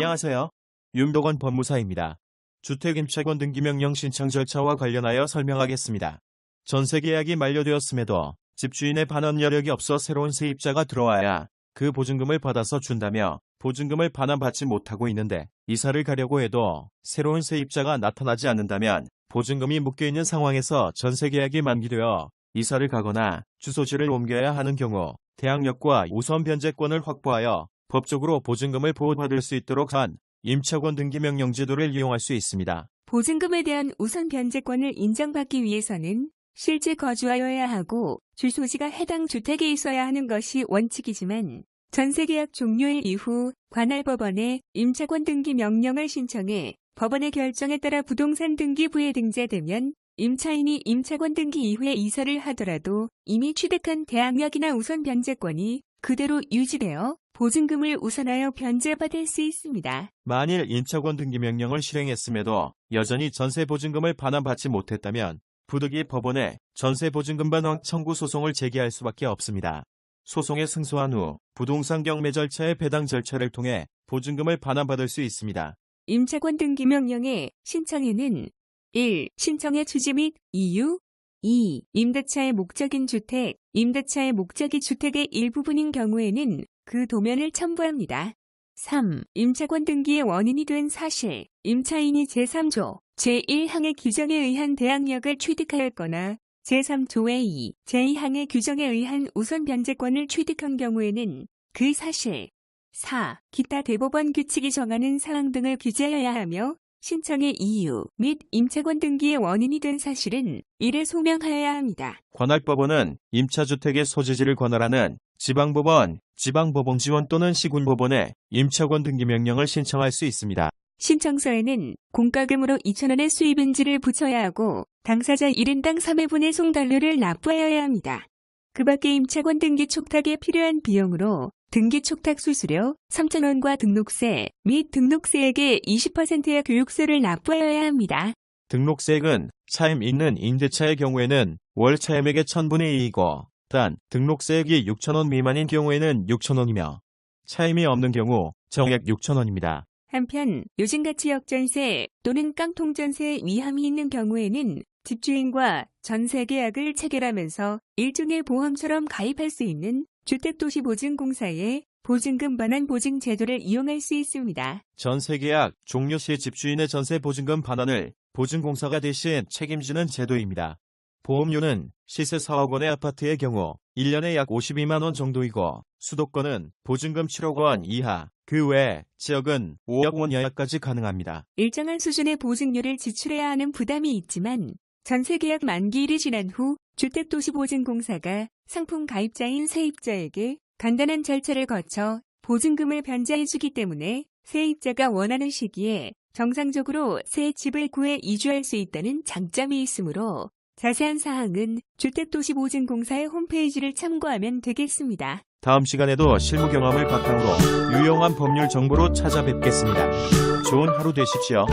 안녕하세요. 윤도건 법무사입니다. 주택임차권 등기명령 신청 절차와 관련하여 설명하겠습니다. 전세 계약이 만료되었음에도 집주인의 반환 여력이 없어 새로운 세입자가 들어와야 그 보증금을 받아서 준다며 보증금을 반환받지 못하고 있는데 이사를 가려고 해도 새로운 세입자가 나타나지 않는다면 보증금이 묶여있는 상황에서 전세 계약이 만기되어 이사를 가거나 주소지를 옮겨야 하는 경우 대항력과 우선 변제권을 확보하여 법적으로 보증금을 보호받을 수 있도록 한 임차권 등기명령 제도를 이용할 수 있습니다. 보증금에 대한 우선 변제권을 인정받기 위해서는 실제 거주하여야 하고 주소지가 해당 주택에 있어야 하는 것이 원칙이지만 전세계약 종료일 이후 관할 법원에 임차권 등기 명령을 신청해 법원의 결정에 따라 부동산 등기부에 등재되면 임차인이 임차권 등기 이후에 이사를 하더라도 이미 취득한 대항력이나 우선 변제권이 그대로 유지되어 보증금을 우선하여 변제받을 수 있습니다. 만일 임차권 등기명령을 실행했음에도 여전히 전세보증금을 반환받지 못했다면 부득이 법원에 전세보증금 반환 청구 소송을 제기할 수밖에 없습니다. 소송에 승소한 후 부동산 경매 절차의 배당 절차를 통해 보증금을 반환받을 수 있습니다. 임차권 등기명령의 신청에는 1. 신청의 취지 및 이유 2. 임대차의 목적인 주택, 임대차의 목적이 주택의 일부분인 경우에는 그 도면을 첨부합니다. 3. 임차권 등기의 원인이 된 사실, 임차인이 제3조, 제1항의 규정에 의한 대항력을 취득하였거나 제3조의 2, 제2항의 규정에 의한 우선 변제권을 취득한 경우에는 그 사실. 4. 기타 대법원 규칙이 정하는 사항 등을 규제하여야 하며 신청의 이유 및 임차권 등기의 원인이 된 사실은 이를 소명하여야 합니다. 관할법원은 임차주택의 소재지를 관할하는 지방법원, 지방법원지원 또는 시군법원에 임차권 등기명령을 신청할 수 있습니다. 신청서에는 공과금으로 2,000원의 수입인지를 붙여야 하고 당사자 1인당 3회분의 송달료를 납부하여야 합니다. 그 밖에 임차권 등기 촉탁에 필요한 비용으로 등기 촉탁 수수료 3,000원과 등록세 및 등록세액의 20%의 교육세를 납부하여야 합니다. 등록세액은 차임 있는 임대차의 경우에는 월 차임액의 1,000분의 2이고 단 등록세액이 6,000원 미만인 경우에는 6,000원이며 차임이 없는 경우 정액 6,000원입니다. 한편 요즘같이 역전세 또는 깡통전세 위험이 있는 경우에는 집주인과 전세계약을 체결하면서 일종의 보험처럼 가입할 수 있는 주택도시보증공사의 보증금 반환 보증 제도를 이용할 수 있습니다. 전세계약 종료 시 집주인의 전세보증금 반환을 보증공사가 대신 책임지는 제도입니다. 보험료는 시세 4억 원의 아파트의 경우 1년에 약 52만 원 정도이고 수도권은 보증금 7억 원 이하, 그 외 지역은 5억 원 이하까지 가능합니다. 일정한 수준의 보증료를 지출해야 하는 부담이 있지만 전세계약 만기일이 지난 후 주택도시보증공사가 상품 가입자인 세입자에게 간단한 절차를 거쳐 보증금을 변제해주기 때문에 세입자가 원하는 시기에 정상적으로 새 집을 구해 이주할 수 있다는 장점이 있으므로 자세한 사항은 주택도시보증공사의 홈페이지를 참고하면 되겠습니다. 다음 시간에도 실무 경험을 바탕으로 유용한 법률 정보로 찾아뵙겠습니다. 좋은 하루 되십시오.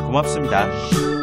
고맙습니다.